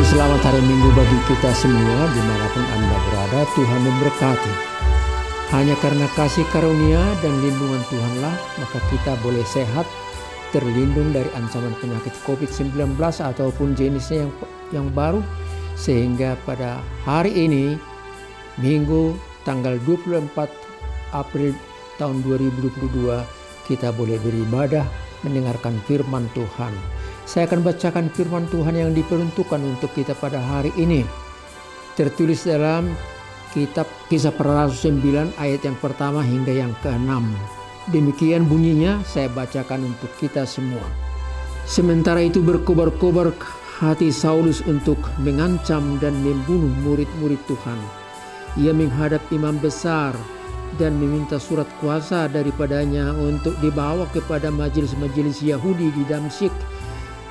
Selamat hari Minggu bagi kita semua dimanapun Anda berada. Tuhan memberkati. Hanya karena kasih karunia dan lindungan Tuhanlah maka kita boleh sehat, terlindung dari ancaman penyakit COVID-19 ataupun jenisnya yang baru. Sehingga pada hari ini, Minggu tanggal 24 April tahun 2022, kita boleh beribadah mendengarkan firman Tuhan. Saya akan bacakan firman Tuhan yang diperuntukkan untuk kita pada hari ini. Tertulis dalam kitab Kisah Para Rasul 9 ayat yang pertama hingga yang ke-6. Demikian bunyinya, saya bacakan untuk kita semua. Sementara itu berkobar-kobar hati Saulus untuk mengancam dan membunuh murid-murid Tuhan. Ia menghadap imam besar dan meminta surat kuasa daripadanya untuk dibawa kepada majelis-majelis Yahudi di Damsyik,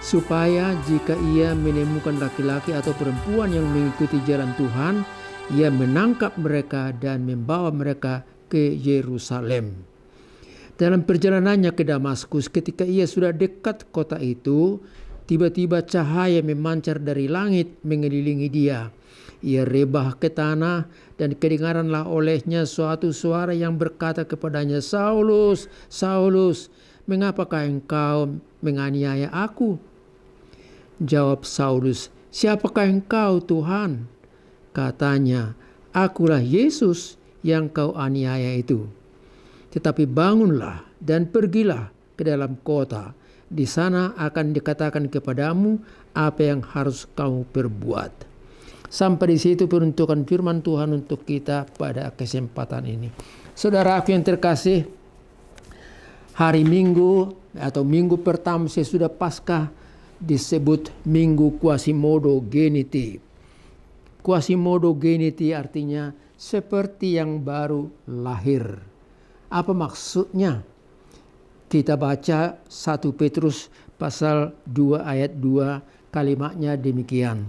supaya jika ia menemukan laki-laki atau perempuan yang mengikuti jalan Tuhan, ia menangkap mereka dan membawa mereka ke Yerusalem. Dalam perjalanannya ke Damaskus, ketika ia sudah dekat kota itu, tiba-tiba cahaya memancar dari langit mengelilingi dia. Ia rebah ke tanah dan kedengaranlah olehnya suatu suara yang berkata kepadanya, "Saulus, Saulus, mengapakah engkau menganiaya aku?" Jawab Saulus, "Siapakah engkau, Tuhan?" Katanya, "Akulah Yesus yang kau aniaya itu. Tetapi bangunlah dan pergilah ke dalam kota. Di sana akan dikatakan kepadamu apa yang harus kamu perbuat." Sampai di situ peruntukan firman Tuhan untuk kita pada kesempatan ini. Saudara aku yang terkasih, hari Minggu atau minggu pertama sesudah Paskah disebut Minggu Quasimodo Geniti. Quasimodo Geniti artinya seperti yang baru lahir. Apa maksudnya? Kita baca 1 Petrus pasal 2 ayat 2, kalimatnya demikian.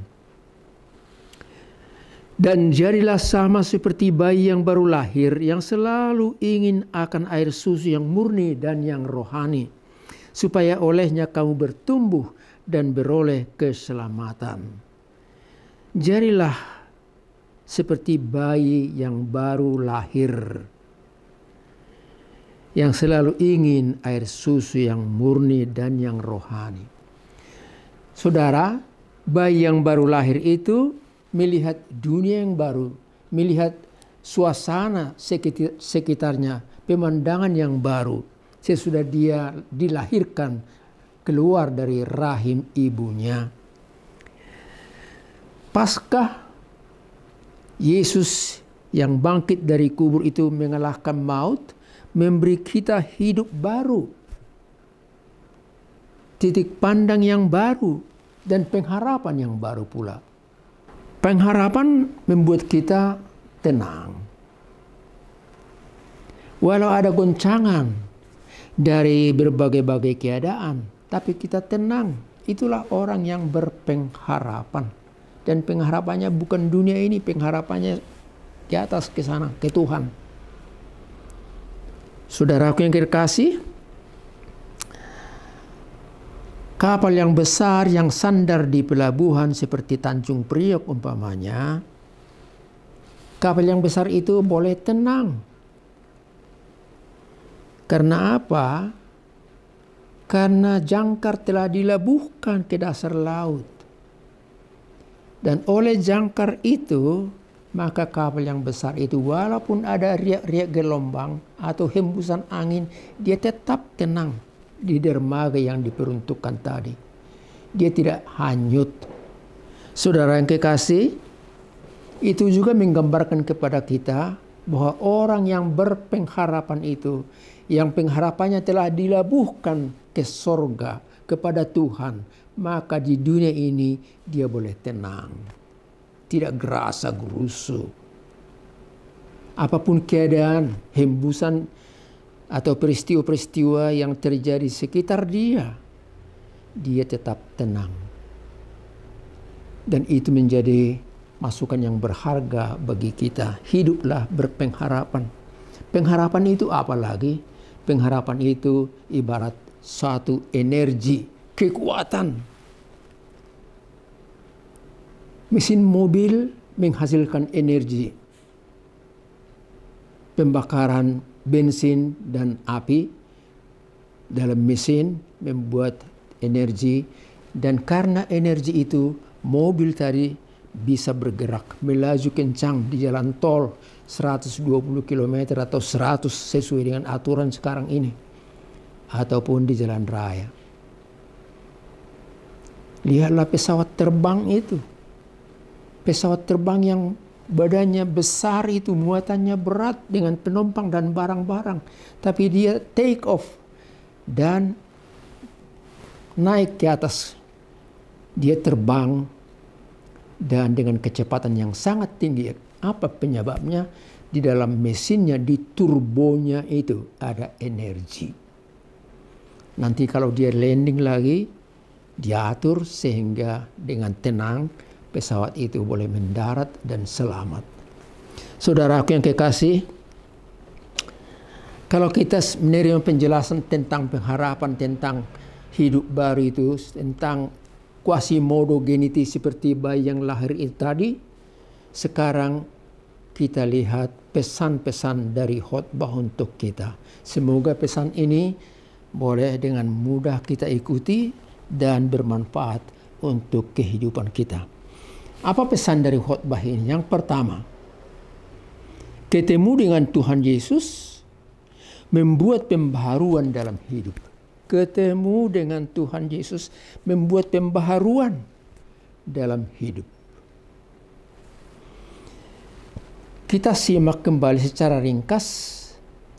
Dan jadilah sama seperti bayi yang baru lahir, yang selalu ingin akan air susu yang murni dan yang rohani, supaya olehnya kamu bertumbuh dan beroleh keselamatan. Jadilah seperti bayi yang baru lahir, yang selalu ingin air susu yang murni dan yang rohani. Saudara, bayi yang baru lahir itu melihat dunia yang baru, melihat suasana sekitarnya, pemandangan yang baru. Sesudah dia dilahirkan keluar dari rahim ibunya. Paskah Yesus yang bangkit dari kubur itu mengalahkan maut, memberi kita hidup baru, titik pandang yang baru, dan pengharapan yang baru pula. Pengharapan membuat kita tenang. Walau ada goncangan dari berbagai-bagai keadaan, tapi kita tenang. Itulah orang yang berpengharapan. Dan pengharapannya bukan dunia ini, pengharapannya ke atas, ke sana, ke Tuhan. Saudaraku yang kekasih, kapal yang besar yang sandar di pelabuhan seperti Tanjung Priok umpamanya, kapal yang besar itu boleh tenang. Karena apa? Karena jangkar telah dilabuhkan ke dasar laut. Dan oleh jangkar itu, maka kapal yang besar itu walaupun ada riak-riak gelombang atau hembusan angin, dia tetap tenang di dermaga yang diperuntukkan tadi. Dia tidak hanyut. Saudara yang kekasih, itu juga menggambarkan kepada kita bahwa orang yang berpengharapan itu, yang pengharapannya telah dilabuhkan ke sorga, kepada Tuhan, maka di dunia ini dia boleh tenang. Tidak gerasa gerusu. Apapun keadaan, hembusan atau peristiwa-peristiwa yang terjadi sekitar dia, dia tetap tenang. Dan itu menjadi masukan yang berharga bagi kita. Hiduplah berpengharapan. Pengharapan itu apa lagi? Pengharapan itu ibarat satu energi, kekuatan Mesin mobil menghasilkan energi. Pembakaran bensin dan api dalam mesin membuat energi, dan karena energi itu mobil tadi bisa bergerak melaju kencang di jalan tol 120 km atau 100 sesuai dengan aturan sekarang ini, ataupun di jalan raya. Lihatlah pesawat terbang itu. Pesawat terbang yang badannya besar itu, muatannya berat dengan penumpang dan barang-barang. Tapi dia take off dan naik ke atas. Dia terbang dan dengan kecepatan yang sangat tinggi. Apa penyebabnya? Di dalam mesinnya, di turbonya itu ada energi. Nanti kalau dia landing lagi, diatur sehingga dengan tenang pesawat itu boleh mendarat dan selamat. Saudaraku yang kekasih, kalau kita menerima penjelasan tentang pengharapan, tentang hidup baru itu, tentang quasimodo genetis seperti bayi yang lahir itu tadi, sekarang kita lihat pesan-pesan dari khotbah untuk kita. Semoga pesan ini boleh dengan mudah kita ikuti dan bermanfaat untuk kehidupan kita. Apa pesan dari khotbah ini? Yang pertama, ketemu dengan Tuhan Yesus membuat pembaharuan dalam hidup. Ketemu dengan Tuhan Yesus membuat pembaharuan dalam hidup. Kita simak kembali secara ringkas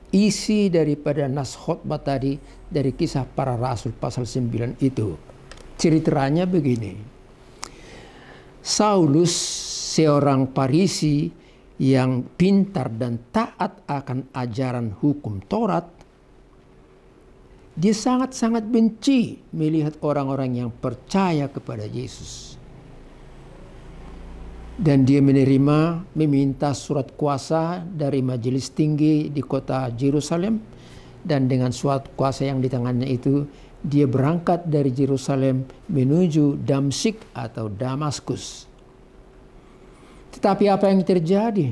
isi daripada nas khotbah tadi dari Kisah Para Rasul pasal 9 itu. Ceritanya begini. Saulus, seorang Farisi yang pintar dan taat akan ajaran hukum Taurat, dia sangat-sangat benci melihat orang-orang yang percaya kepada Yesus. Dan dia meminta surat kuasa dari majelis tinggi di kota Yerusalem, dan dengan surat kuasa yang di tangannya itu, dia berangkat dari Yerusalem menuju Damsyik atau Damaskus. Tetapi apa yang terjadi?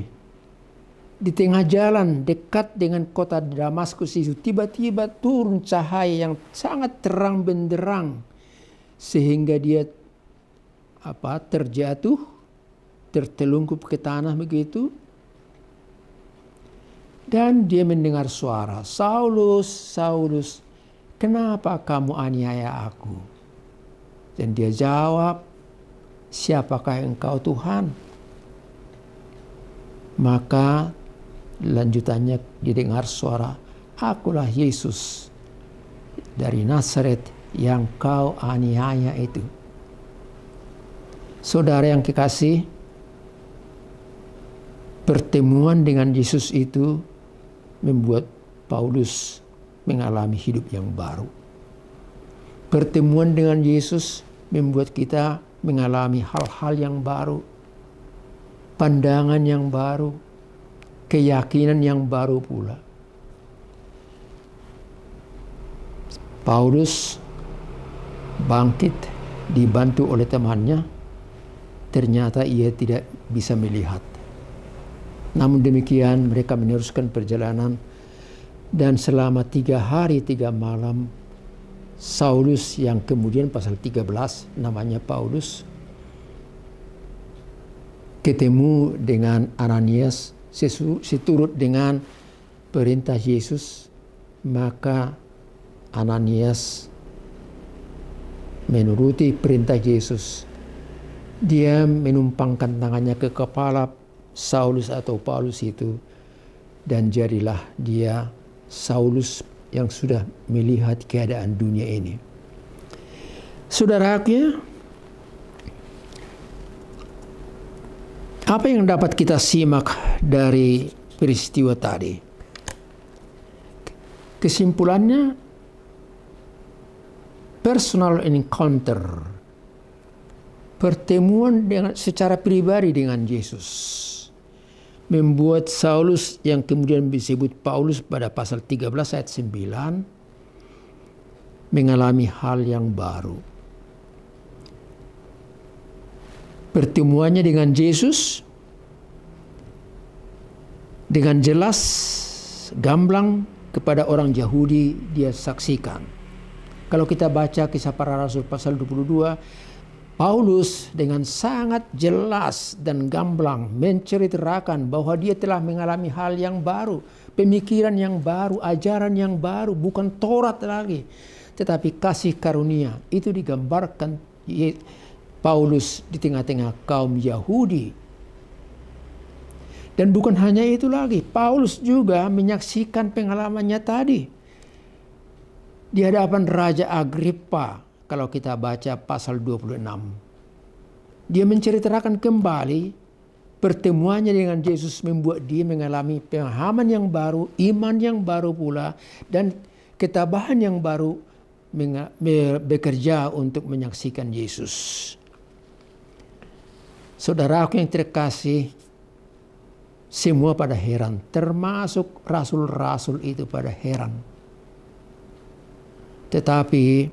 Di tengah jalan dekat dengan kota Damaskus itu tiba-tiba turun cahaya yang sangat terang benderang sehingga dia terjatuh, tertelungkup ke tanah begitu. Dan dia mendengar suara, "Saulus, Saulus, kenapa kamu aniaya aku?" Dan dia jawab, "Siapakah engkau Tuhan?" Maka lanjutannya didengar suara, "Akulah Yesus dari Nazaret yang kau aniaya itu." Saudara yang kekasih, pertemuan dengan Yesus itu membuat Paulus mengalami hidup yang baru. Pertemuan dengan Yesus membuat kita mengalami hal-hal yang baru, pandangan yang baru, keyakinan yang baru pula. Paulus bangkit dibantu oleh temannya. Ternyata ia tidak bisa melihat. Namun demikian mereka meneruskan perjalanan, dan selama 3 hari 3 malam Saulus yang kemudian pasal 13 namanya Paulus ketemu dengan Ananias seturut dengan perintah Yesus. Maka Ananias menuruti perintah Yesus. Dia menumpangkan tangannya ke kepala Saulus atau Paulus itu, dan jadilah dia Saulus yang sudah melihat keadaan dunia ini. Saudaraku, apa yang dapat kita simak dari peristiwa tadi? Kesimpulannya, personal encounter, pertemuan secara pribadi dengan Yesus, membuat Saulus yang kemudian disebut Paulus pada pasal 13 ayat 9 mengalami hal yang baru. pertemuannya dengan Yesus dengan jelas gamblang kepada orang Yahudi dia saksikan. Kalau kita baca Kisah Para Rasul pasal 22, Paulus dengan sangat jelas dan gamblang menceritakan bahwa dia telah mengalami hal yang baru, pemikiran yang baru, ajaran yang baru, bukan Taurat lagi, tetapi kasih karunia. Itu digambarkan Paulus di tengah-tengah kaum Yahudi. Dan bukan hanya itu lagi, Paulus juga menyaksikan pengalamannya tadi di hadapan Raja Agrippa. Kalau kita baca pasal 26, dia menceritakan kembali pertemuannya dengan Yesus membuat dia mengalami pemahaman yang baru, iman yang baru pula, dan ketabahan yang baru bekerja untuk menyaksikan Yesus. Saudaraku yang terkasih, semua pada heran, termasuk rasul-rasul itu pada heran. Tetapi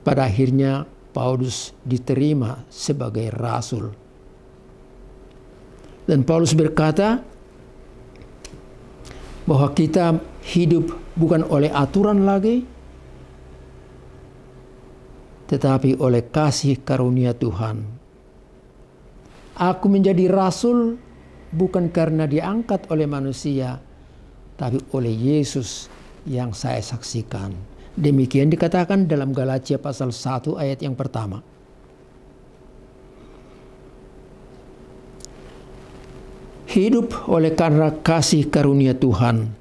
pada akhirnya Paulus diterima sebagai rasul. Dan Paulus berkata bahwa kita hidup bukan oleh aturan lagi, tetapi oleh kasih karunia Tuhan. Aku menjadi rasul bukan karena diangkat oleh manusia, tapi oleh Yesus yang saya saksikan. Demikian dikatakan dalam Galatia pasal 1 ayat yang pertama. Hidup oleh karena kasih karunia Tuhan.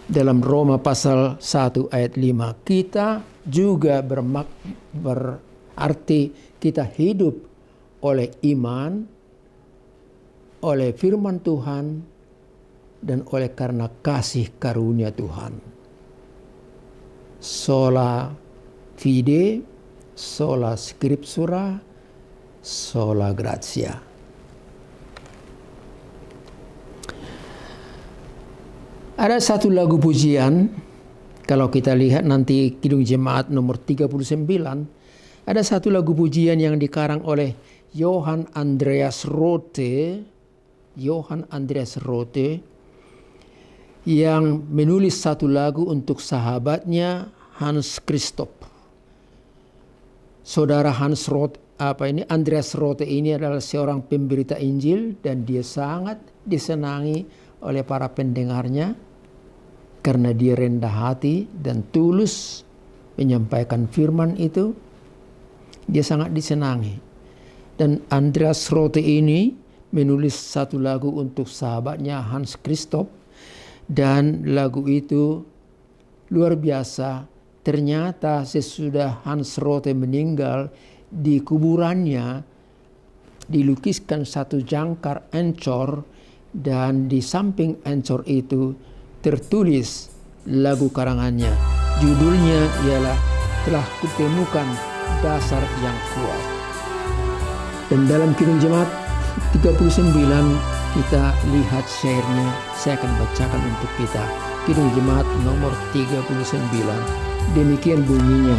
Dalam Roma pasal 1 ayat 5. Kita juga berarti kita hidup oleh iman, oleh firman Tuhan, dan oleh karena kasih karunia Tuhan. Sola fide, sola scriptura, sola gratia. Ada satu lagu pujian, kalau kita lihat nanti Kidung Jemaat nomor 39, ada satu lagu pujian yang dikarang oleh Johann Andreas Rothe yang menulis satu lagu untuk sahabatnya Hans Christoph. Saudara Andreas Rothe ini adalah seorang pemberita Injil dan dia sangat disenangi oleh para pendengarnya karena dia rendah hati dan tulus menyampaikan firman itu. Dia sangat disenangi. Dan Andreas Rothe ini menulis satu lagu untuk sahabatnya Hans Christoph. Dan lagu itu luar biasa. Ternyata sesudah Hans Rothe meninggal, di kuburannya dilukiskan satu jangkar encor, dan di samping encor itu tertulis lagu karangannya. Judulnya ialah Telah Kutemukan Dasar yang Kuat. Dan dalam Kidung Jemaat 39 kita lihat syairnya. Saya akan bacakan untuk kita. Kidung Jemaat nomor 39. Demikian bunyinya.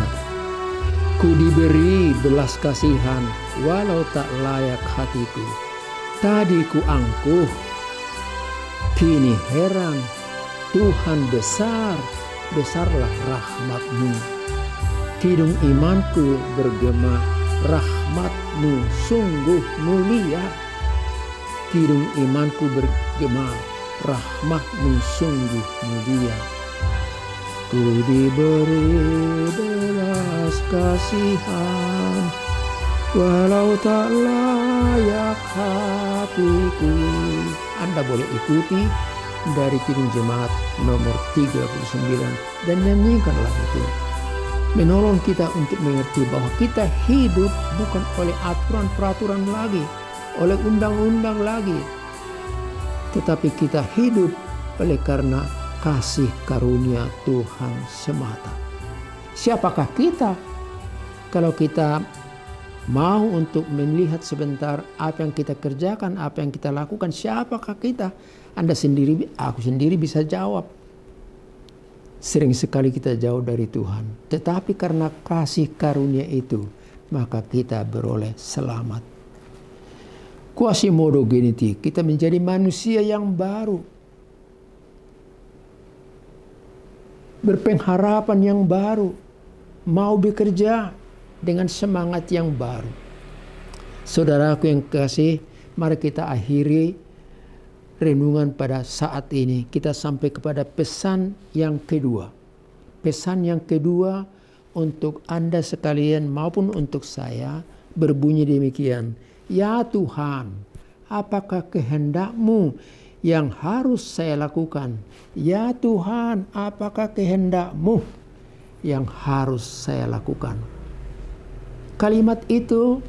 Ku diberi belas kasihan walau tak layak hatiku. Tadi ku angkuh, kini heran. Tuhan besar, besarlah rahmat-Mu. Kidung imanku bergema, rahmat-Mu sungguh mulia. Kidung imanku bergema, rahmat-Mu sungguh mulia. Ku diberi belas kasihan walau tak layak hatiku. Anda boleh ikuti dari Kidung Jemaat nomor 39 dan nyanyikanlah itu. Menolong kita untuk mengerti bahwa kita hidup bukan oleh aturan-peraturan lagi, oleh undang-undang lagi, tetapi kita hidup oleh karena kasih karunia Tuhan semata. Siapakah kita? Kalau kita mau untuk melihat sebentar apa yang kita kerjakan, apa yang kita lakukan, siapakah kita? Anda sendiri, aku sendiri bisa jawab. Sering sekali kita jauh dari Tuhan. Tetapi karena kasih karunia itu, maka kita beroleh selamat. Quasimodo geniti, kita menjadi manusia yang baru. Berpengharapan yang baru. Mau bekerja dengan semangat yang baru. Saudaraku yang kasih, mari kita akhiri renungan pada saat ini. Kita sampai kepada pesan yang kedua. Pesan yang kedua untuk Anda sekalian maupun untuk saya berbunyi demikian. Ya Tuhan, apakah kehendak-Mu yang harus saya lakukan? Ya Tuhan, apakah kehendak-Mu yang harus saya lakukan? Kalimat itu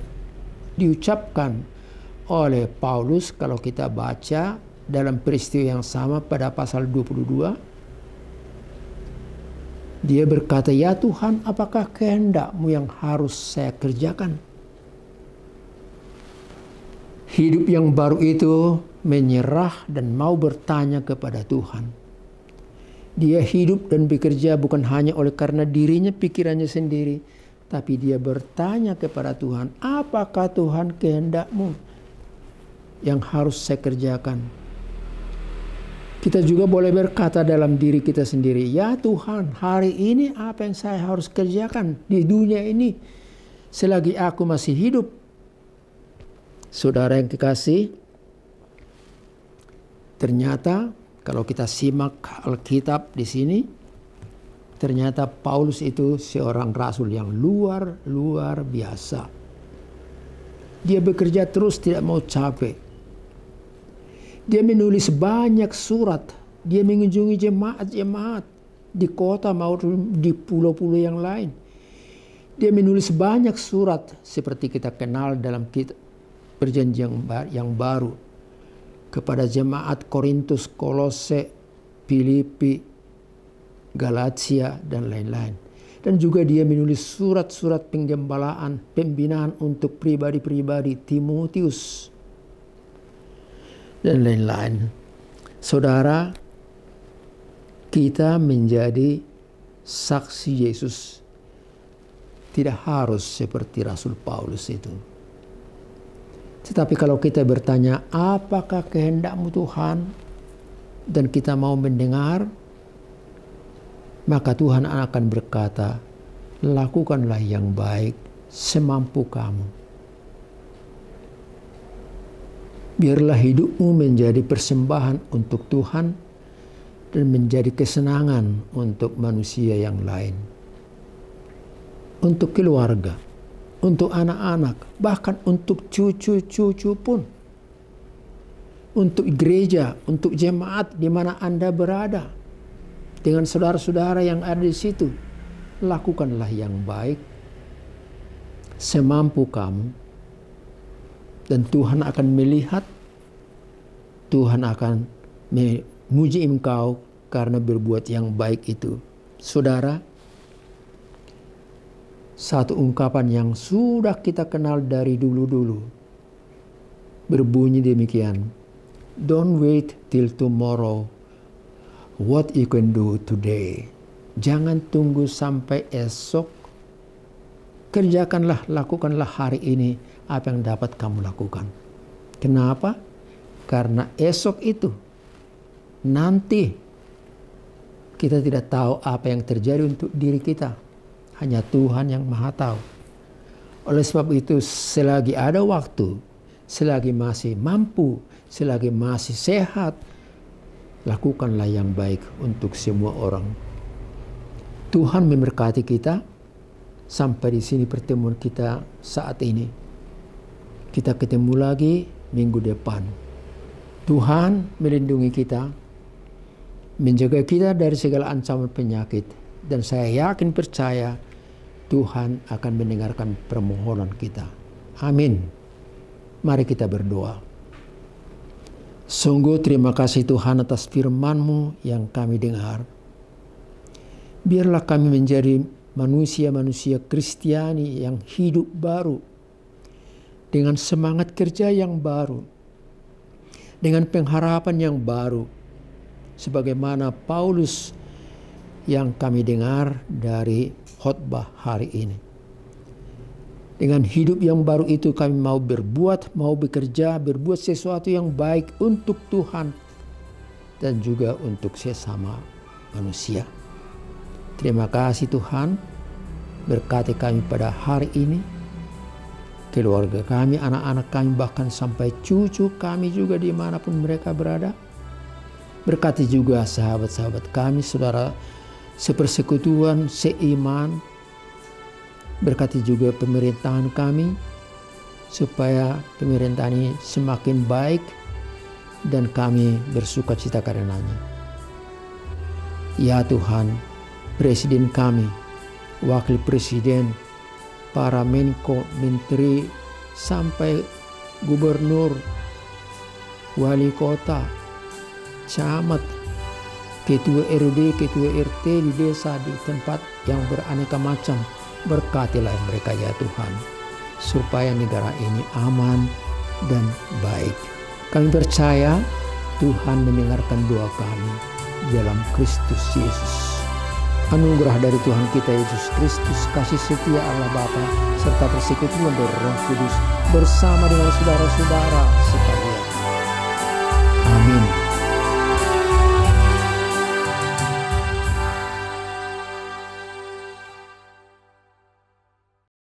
diucapkan oleh Paulus kalau kita baca dalam peristiwa yang sama pada pasal 22. Dia berkata, ya Tuhan, apakah kehendak-Mu yang harus saya kerjakan? Hidup yang baru itu menyerah dan mau bertanya kepada Tuhan. Dia hidup dan bekerja bukan hanya oleh karena dirinya, pikirannya sendiri, tapi dia bertanya kepada Tuhan, apakah Tuhan kehendak-Mu yang harus saya kerjakan? Kita juga boleh berkata dalam diri kita sendiri, ya Tuhan, hari ini apa yang saya harus kerjakan di dunia ini selagi aku masih hidup? Saudara yang kekasih, ternyata kalau kita simak Alkitab di sini, ternyata Paulus itu seorang rasul yang luar biasa. Dia bekerja terus, tidak mau capek. Dia menulis banyak surat. Dia mengunjungi jemaat-jemaat di kota maupun di pulau-pulau yang lain. Dia menulis banyak surat seperti kita kenal dalam perjanjian yang baru. Kepada jemaat Korintus, Kolose, Filipi, Galatia, dan lain-lain. Dan juga dia menulis surat-surat penggembalaan, pembinaan untuk pribadi-pribadi, Timotius, dan lain-lain. Saudara, kita menjadi saksi Yesus tidak harus seperti Rasul Paulus itu. Tetapi kalau kita bertanya, apakah kehendak-Mu Tuhan? Dan kita mau mendengar, maka Tuhan akan berkata, lakukanlah yang baik semampu kamu. Biarlah hidupmu menjadi persembahan untuk Tuhan dan menjadi kesenangan untuk manusia yang lain. Untuk keluarga, untuk anak-anak, bahkan untuk cucu-cucu pun. Untuk gereja, untuk jemaat di mana Anda berada. Dengan saudara-saudara yang ada di situ. Lakukanlah yang baik semampu kamu. Dan Tuhan akan melihat, Tuhan akan memuji engkau karena berbuat yang baik itu. Saudara, satu ungkapan yang sudah kita kenal dari dulu-dulu berbunyi demikian. Don't wait till tomorrow what you can do today. Jangan tunggu sampai esok. Kerjakanlah, lakukanlah hari ini apa yang dapat kamu lakukan. Kenapa? Karena esok itu, nanti kita tidak tahu apa yang terjadi untuk diri kita. Hanya Tuhan yang Maha tahu. Oleh sebab itu, selagi ada waktu, selagi masih mampu, selagi masih sehat, lakukanlah yang baik untuk semua orang. Tuhan memberkati kita. Sampai di sini pertemuan kita saat ini. Kita ketemu lagi minggu depan. Tuhan melindungi kita, menjaga kita dari segala ancaman penyakit. Dan saya yakin percaya Tuhan akan mendengarkan permohonan kita. Amin. Mari kita berdoa. Sungguh terima kasih Tuhan atas firman-Mu yang kami dengar. Biarlah kami menjadi manusia-manusia Kristiani yang hidup baru, dengan semangat kerja yang baru, dengan pengharapan yang baru, sebagaimana Paulus yang kami dengar dari khotbah hari ini. Dengan hidup yang baru itu kami mau berbuat, mau bekerja, berbuat sesuatu yang baik untuk Tuhan dan juga untuk sesama manusia. Terima kasih Tuhan, berkati kami pada hari ini, keluarga kami, anak-anak kami, bahkan sampai cucu kami juga dimanapun mereka berada. Berkati juga sahabat-sahabat kami, saudara sepersekutuan, seiman. Berkati juga pemerintahan kami, supaya pemerintahan ini semakin baik dan kami bersuka cita karenanya. Ya Tuhan, Presiden kami, Wakil Presiden, para Menko, Menteri, sampai Gubernur, Wali Kota, Camat, Ketua RW, Ketua RT di desa, di tempat yang beraneka macam. Berkatilah mereka ya Tuhan, supaya negara ini aman dan baik. Kami percaya Tuhan mendengarkan doa kami dalam Kristus Yesus. Anugerah dari Tuhan kita Yesus Kristus, kasih setia Allah Bapa, serta persekutuan dari Roh Kudus bersama dengan saudara-saudara sekalian. Amin.